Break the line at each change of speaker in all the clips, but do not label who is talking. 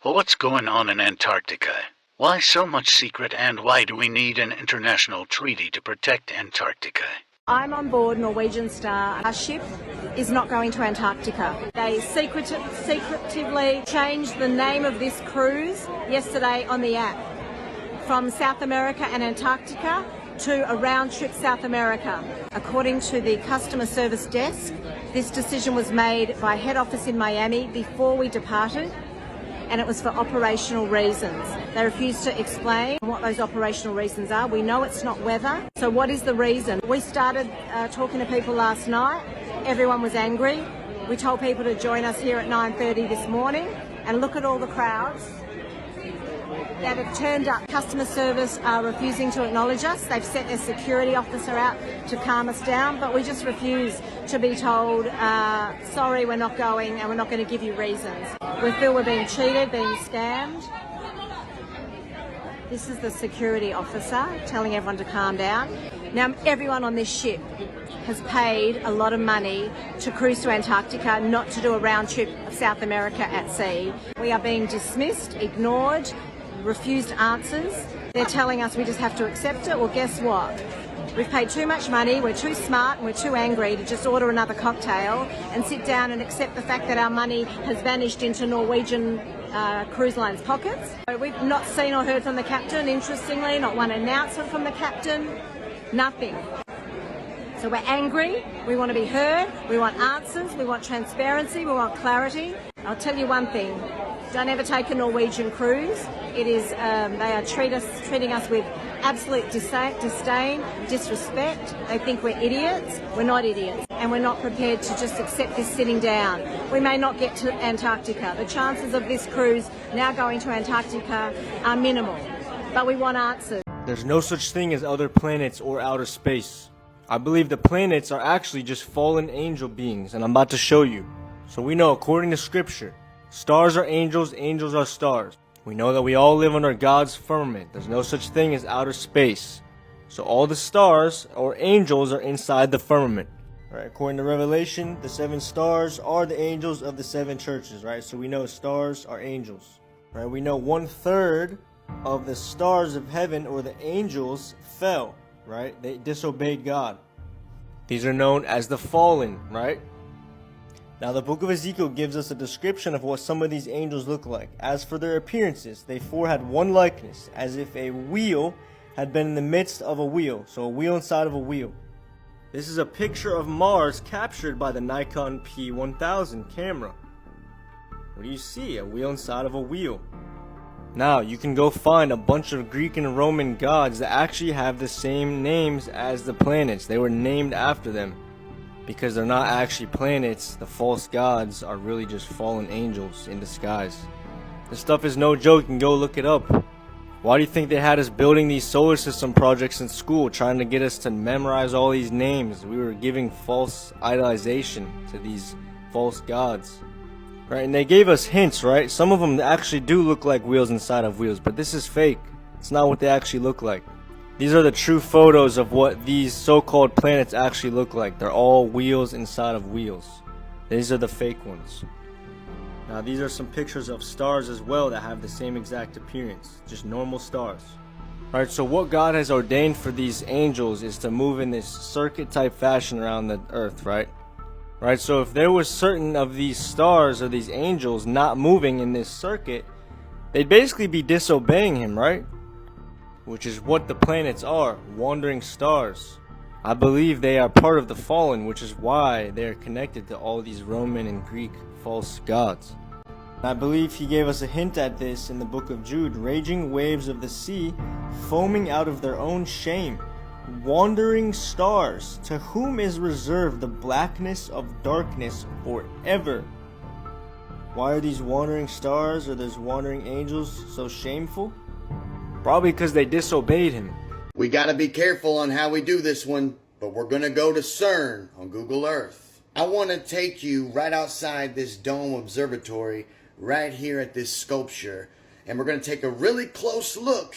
Well, what's going on in Antarctica? Why so much secret, and why do we need an international treaty to protect Antarctica?
I'm on board Norwegian Star. Our ship is not going to Antarctica. They secretively changed the name of this cruise yesterday on the app from South America and Antarctica to a round trip South America. According to the customer service desk, this decision was made by head office in Miami before we departed, and it was for operational reasons. They refused to explain what those operational reasons are. We know it's not weather, so what is the reason? We started talking to people last night. Everyone was angry. We told people to join us here at 9:30 this morning, and look at all the crowds that have turned up. Customer service are refusing to acknowledge us. They've sent their security officer out to calm us down, but we just refuse to be told, sorry, we're not going and we're not going to give you reasons. We feel we're being cheated, being scammed. This is the security officer telling everyone to calm down. Now, everyone on this ship has paid a lot of money to cruise to Antarctica, not to do a round trip of South America at sea. We are being dismissed, ignored, refused answers. They're telling us we just have to accept it. Well, guess what? We've paid too much money, we're too smart and we're too angry to just order another cocktail and sit down and accept the fact that our money has vanished into Norwegian cruise lines' pockets. We've not seen or heard from the captain, interestingly, not one announcement from the captain, nothing. So we're angry, we want to be heard, we want answers, we want transparency, we want clarity. I'll tell you one thing, don't ever take a Norwegian cruise. It is, they are treating us with absolute disdain, disrespect. They think we're idiots. We're not idiots. And we're not prepared to just accept this sitting down. We may not get to Antarctica. The chances of this cruise now going to Antarctica are minimal. But we want answers.
There's no such thing as other planets or outer space. I believe the planets are actually just fallen angel beings, and I'm about to show you. So we know, according to scripture, stars are angels, angels are stars. We know that we all live under God's firmament. There's no such thing as outer space. So all the stars or angels are inside the firmament. Right? According to Revelation, the 7 stars are the angels of the 7 churches, right? So we know stars are angels. Right? We know 1/3 of the stars of heaven, or the angels, fell, right? They disobeyed God. These are known as the fallen, right? Now, the book of Ezekiel gives us a description of what some of these angels look like. As for their appearances, they four had one likeness, as if a wheel had been in the midst of a wheel. So a wheel inside of a wheel. This is a picture of Mars captured by the Nikon P1000 camera. What do you see? A wheel inside of a wheel. Now, you can go find a bunch of Greek and Roman gods that actually have the same names as the planets. They were named after them. Because they're not actually planets, the false gods are really just fallen angels in disguise. This stuff is no joke, you can go look it up. Why do you think they had us building these solar system projects in school, trying to get us to memorize all these names? We were giving false idolization to these false gods. Right, and they gave us hints, right? Some of them actually do look like wheels inside of wheels, but this is fake. It's not what they actually look like. These are the true photos of what these so-called planets actually look like. They're all wheels inside of wheels. These are the fake ones. Now, these are some pictures of stars as well that have the same exact appearance. Just normal stars. Alright, so what God has ordained for these angels is to move in this circuit type fashion around the earth, right? Right, so if there was certain of these stars or these angels not moving in this circuit, they'd basically be disobeying him, right? Which is what the planets are, wandering stars. I believe they are part of the fallen, which is why they are connected to all these Roman and Greek false gods. I believe he gave us a hint at this in the book of Jude. Raging waves of the sea, foaming out of their own shame. Wandering stars, to whom is reserved the blackness of darkness forever. Why are these wandering stars or these wandering angels so shameful? Probably because they disobeyed him.
We gotta be careful on how we do this one, but we're gonna go to CERN on Google Earth. I wanna take you right outside this dome observatory, right here at this sculpture, and we're gonna take a really close look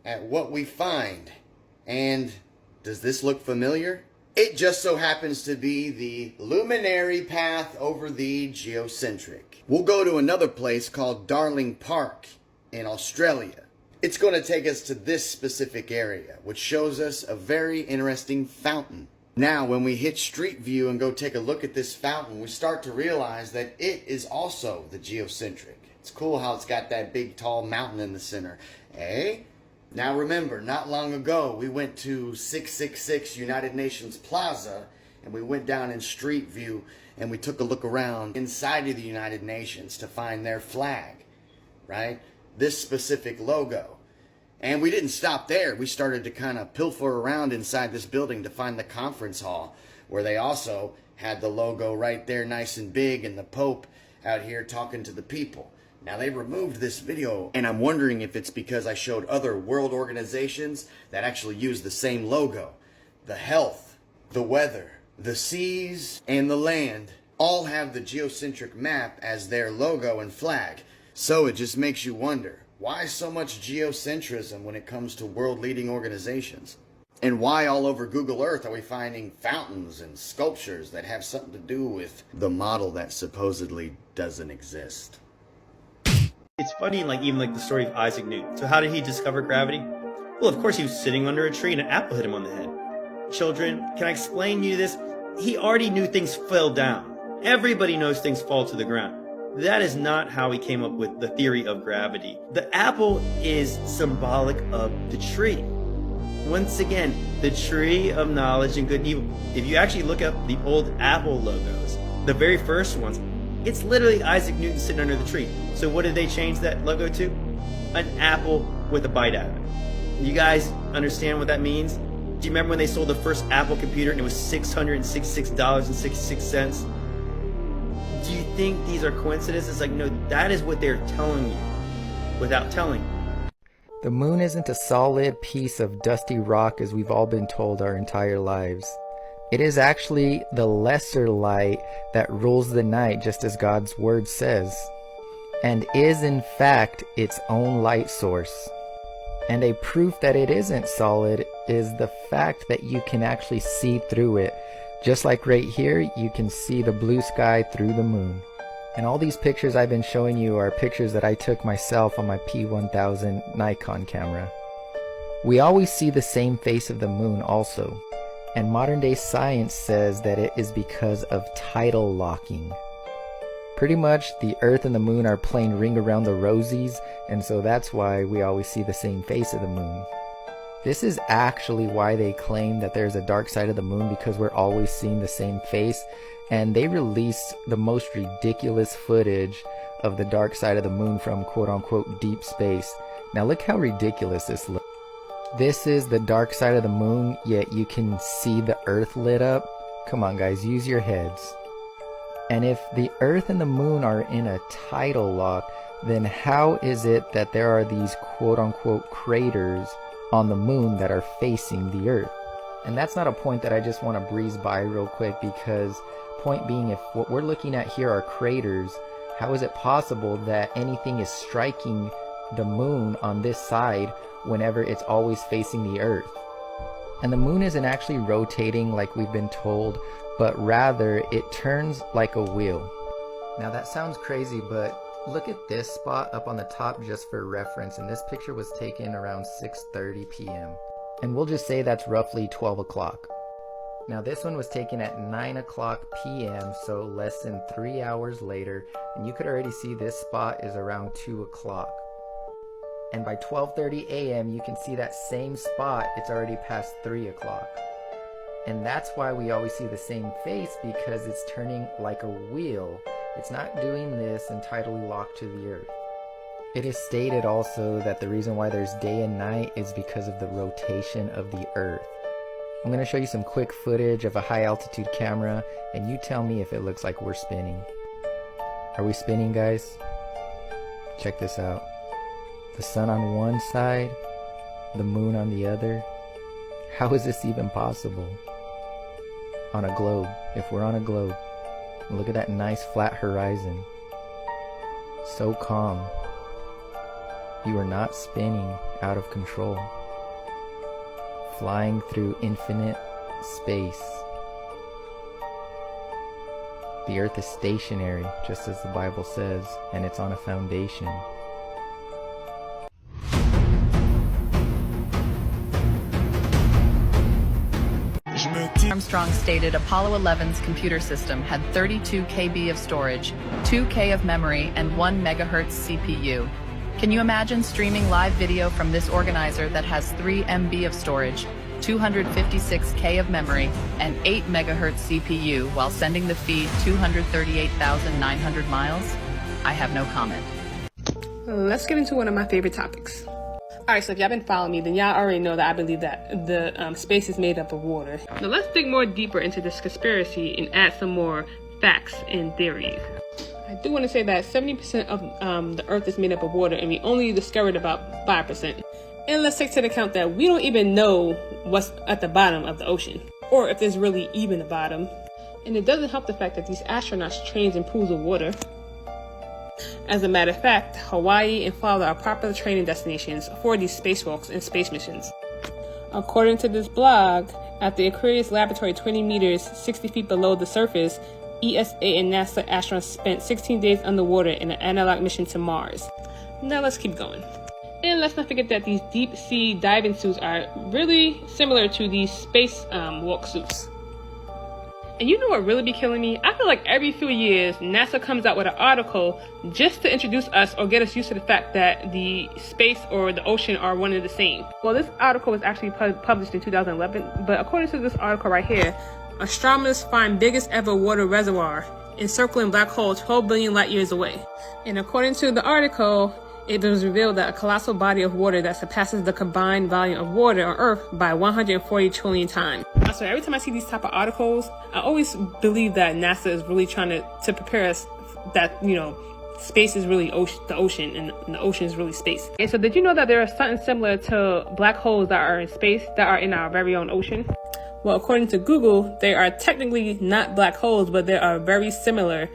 at what we find. And does this look familiar? It just so happens to be the luminary path over the geocentric. We'll go to another place called Darling Park in Australia. It's going to take us to this specific area, which shows us a very interesting fountain. Now, when we hit Street View and go take a look at this fountain, we start to realize that it is also the geocentric. It's cool how it's got that big tall mountain in the center. Eh? Now remember, not long ago, we went to 666 United Nations Plaza, and we went down in Street View, and we took a look around inside of the United Nations to find their flag, right? This specific logo. And we didn't stop there. We started to kind of pilfer around inside this building to find the conference hall, where they also had the logo right there nice and big, and the Pope out here talking to the people. Now, they removed this video, and I'm wondering if it's because I showed other world organizations that actually use the same logo. The health, the weather, the seas, and the land all have the geocentric map as their logo and flag. So it just makes you wonder, why so much geocentrism when it comes to world-leading organizations? And why all over Google Earth are we finding fountains and sculptures that have something to do with the model that supposedly doesn't exist?
It's funny, like even like the story of Isaac Newton. So how did he discover gravity? Well, of course he was sitting under a tree and an apple hit him on the head. Children, can I explain to you this? He already knew things fell down. Everybody knows things fall to the ground. That is not how he came up with the theory of gravity. The apple is symbolic of the tree. Once again, the tree of knowledge and good and evil. If you actually look up the old Apple logos, the very first ones, it's literally Isaac Newton sitting under the tree. So what did they change that logo to? An apple with a bite out of it. You guys understand what that means? Do you remember when they sold the first Apple computer and it was $666.66? Do you think these are coincidences? Like, no, that is what they're telling you without telling you.
The moon isn't a solid piece of dusty rock as we've all been told our entire lives. It is actually the lesser light that rules the night, just as God's word says, and is in fact its own light source. And a proof that it isn't solid is the fact that you can actually see through it. Just like right here, you can see the blue sky through the moon. And all these pictures I've been showing you are pictures that I took myself on my P1000 Nikon camera. We always see the same face of the moon also. And modern day science says that it is because of tidal locking. Pretty much the Earth and the moon are playing Ring Around the Rosies, and so that's why we always see the same face of the moon. This is actually why they claim that there's a dark side of the moon, because we're always seeing the same face, and they released the most ridiculous footage of the dark side of the moon from quote-unquote deep space. Now look how ridiculous this looks. This is the dark side of the moon, yet you can see the Earth lit up. Come on guys, use your heads. And if the Earth and the moon are in a tidal lock, then how is it that there are these quote-unquote craters on the moon that are facing the Earth? And that's not a point that I just want to breeze by real quick, because point being, if what we're looking at here are craters, how is it possible that anything is striking the moon on this side whenever it's always facing the Earth? And the moon isn't actually rotating like we've been told, but rather it turns like a wheel. Now that sounds crazy, but look at this spot up on the top just for reference, and this picture was taken around 6:30 p.m. And we'll just say that's roughly 12 o'clock. Now this one was taken at 9 o'clock p.m., so less than 3 hours later, and you could already see this spot is around 2 o'clock. And by 12:30 a.m. you can see that same spot, it's already past 3 o'clock. And that's why we always see the same face, because it's turning like a wheel. It's not doing this and tidally locked to the Earth. It is stated also that the reason why there's day and night is because of the rotation of the Earth. I'm going to show you some quick footage of a high altitude camera, and you tell me if it looks like we're spinning. Are we spinning, guys? Check this out. The sun on one side, the moon on the other. How is this even possible? On a globe, if we're on a globe, look at that nice flat horizon. So calm. You are not spinning out of control. Flying through infinite space. The earth is stationary, just as the Bible says, and it's on a foundation.
Armstrong stated Apollo 11's computer system had 32 KB of storage, 2 K of memory, and 1 megahertz CPU. Can you imagine streaming live video from this organizer that has 3 MB of storage, 256 K of memory, and 8 megahertz CPU while sending the feed 238,900 miles? I have no comment.
Let's get into one of my favorite topics. Alright, so if y'all been following me, then y'all already know that I believe that the space is made up of water. Now let's dig more deeper into this conspiracy and add some more facts and theories. I do want to say that 70% of the earth is made up of water, and we only discovered about 5%. And let's take into account that we don't even know what's at the bottom of the ocean, or if there's really even a bottom. And it doesn't help the fact that these astronauts train in pools of water. As a matter of fact, Hawaii and Florida are popular training destinations for these spacewalks and space missions. According to this blog, at the Aquarius Laboratory 20 meters, 60 feet below the surface, ESA and NASA astronauts spent 16 days underwater in an analog mission to Mars. Now let's keep going. And let's not forget that these deep sea diving suits are really similar to these space walk suits. And you know what really be killing me? I feel like every few years, NASA comes out with an article just to introduce us or get us used to the fact that the space or the ocean are one and the same. Well, this article was actually published in 2011, but according to this article right here, astronomers find biggest ever water reservoir encircling black hole 12 billion light years away. And according to the article, it was revealed that a colossal body of water that surpasses the combined volume of water on Earth by 140 trillion times. So every time I see these type of articles, I always believe that NASA is really trying to prepare us that, you know, space is really the ocean, and the ocean is really space. And so did you know that there are something similar to black holes that are in space that are in our very own ocean? Well, according to Google, they are technically not black holes, but they are very similar.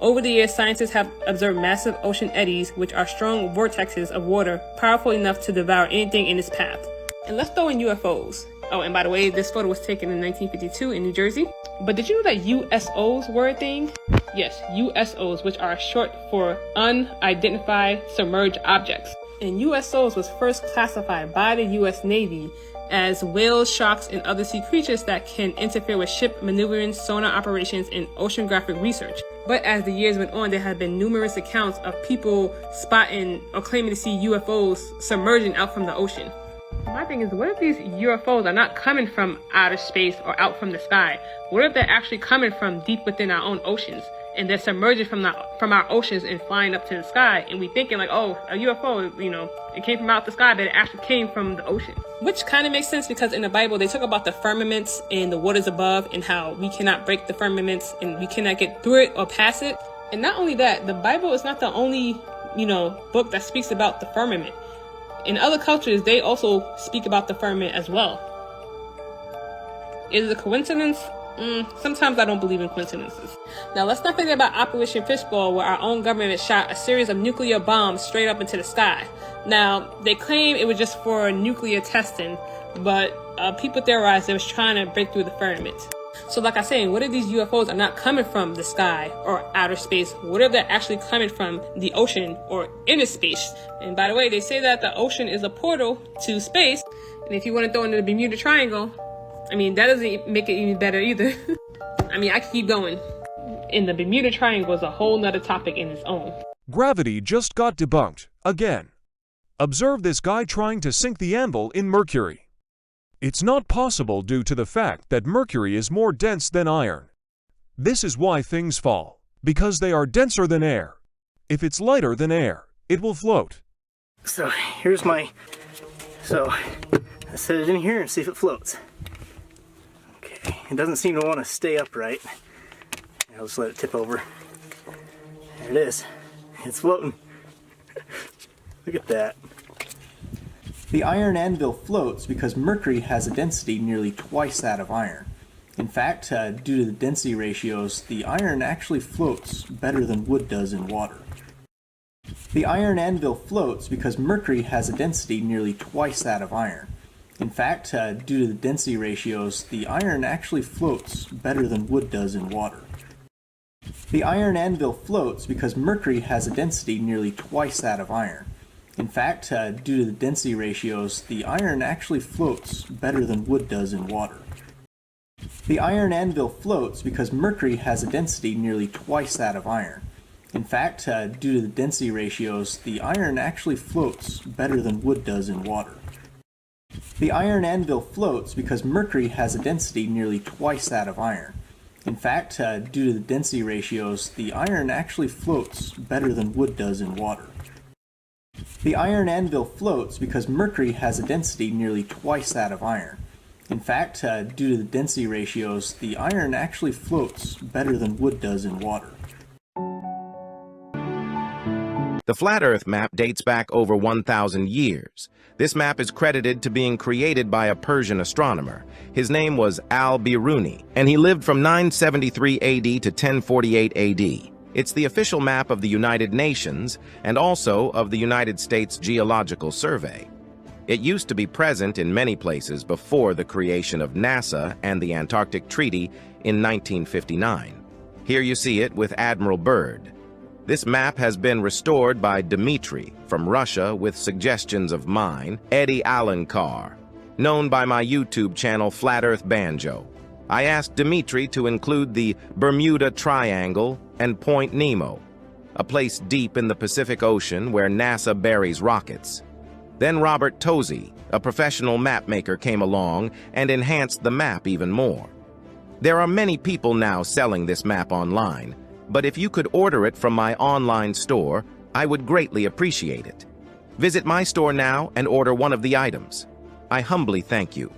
Over the years, scientists have observed massive ocean eddies, which are strong vortexes of water, powerful enough to devour anything in its path. And let's throw in UFOs. Oh, and by the way, this photo was taken in 1952 in New Jersey. But did you know that USOs were a thing? Yes, USOs, which are short for unidentified submerged objects. And USOs was first classified by the US Navy as whales, sharks, and other sea creatures that can interfere with ship maneuvering, sonar operations, and oceanographic research. But as the years went on, there have been numerous accounts of people spotting or claiming to see UFOs submerging out from the ocean. My thing is, what if these UFOs are not coming from outer space or out from the sky? What if they're actually coming from deep within our own oceans, and they're submerging from our oceans and flying up to the sky, and we thinking like, oh, a UFO, you know, it came from out the sky, but it actually came from the ocean. Which kind of makes sense, because in the Bible, they talk about the firmaments and the waters above, and how we cannot break the firmaments and we cannot get through it or pass it. And not only that, the Bible is not the only, you know, book that speaks about the firmament. In other cultures, they also speak about the firmament as well. Is it a coincidence? Sometimes I don't believe in coincidences. Now, let's not forget about Operation Fishbowl, where our own government shot a series of nuclear bombs straight up into the sky. Now, they claim it was just for nuclear testing, but people theorized they was trying to break through the firmament. So like I said, what if these UFOs are not coming from the sky or outer space? What if they're actually coming from the ocean or inner space? And by the way, they say that the ocean is a portal to space. And if you want to throw in the Bermuda Triangle, I mean, that doesn't make it any better either. I mean, I can keep going. And the Bermuda Triangle is a whole nother topic in its own.
Gravity just got debunked, again. Observe this guy trying to sink the anvil in Mercury. It's not possible due to the fact that Mercury is more dense than iron. This is why things fall, because they are denser than air. If it's lighter than air, it will float.
So let's set it in here and see if it floats. Okay, it doesn't seem to want to stay upright. I'll just let it tip over. There it is. It's floating. Look at that.
The iron anvil floats because mercury has a density nearly twice that of iron. In fact, due to the density ratios, the iron actually floats better than wood does in water. The iron anvil floats because mercury has a density nearly twice that of iron. In fact, due to the density ratios, the iron actually floats better than wood does in water. The iron anvil floats because mercury has a density nearly twice that of iron. In fact, due to the density ratios, the iron actually floats better than wood does in water. The iron anvil floats because mercury has a density nearly twice that of iron. In fact, due to the density ratios, the iron actually floats better than wood does in water. The iron anvil floats because mercury has a density nearly twice that of iron. In fact, due to the density ratios, the iron actually floats better than wood does in water. The iron anvil floats because mercury has a density nearly twice that of iron. In fact, due to the density ratios, the iron actually floats better than wood does in water.
The Flat Earth map dates back over 1,000 years. This map is credited to being created by a Persian astronomer. His name was al-Biruni, and he lived from 973 AD to 1048 AD. It's the official map of the United Nations and also of the United States Geological Survey. It used to be present in many places before the creation of NASA and the Antarctic Treaty in 1959. Here you see it with Admiral Byrd. This map has been restored by Dmitry from Russia with suggestions of mine, Eddie Alankar, known by my YouTube channel Flat Earth Banjo. I asked Dmitry to include the Bermuda Triangle and Point Nemo, a place deep in the Pacific Ocean where NASA buries rockets. Then Robert Tozzi, a professional mapmaker, came along and enhanced the map even more. There are many people now selling this map online, but if you could order it from my online store, I would greatly appreciate it. Visit my store now and order one of the items. I humbly thank you.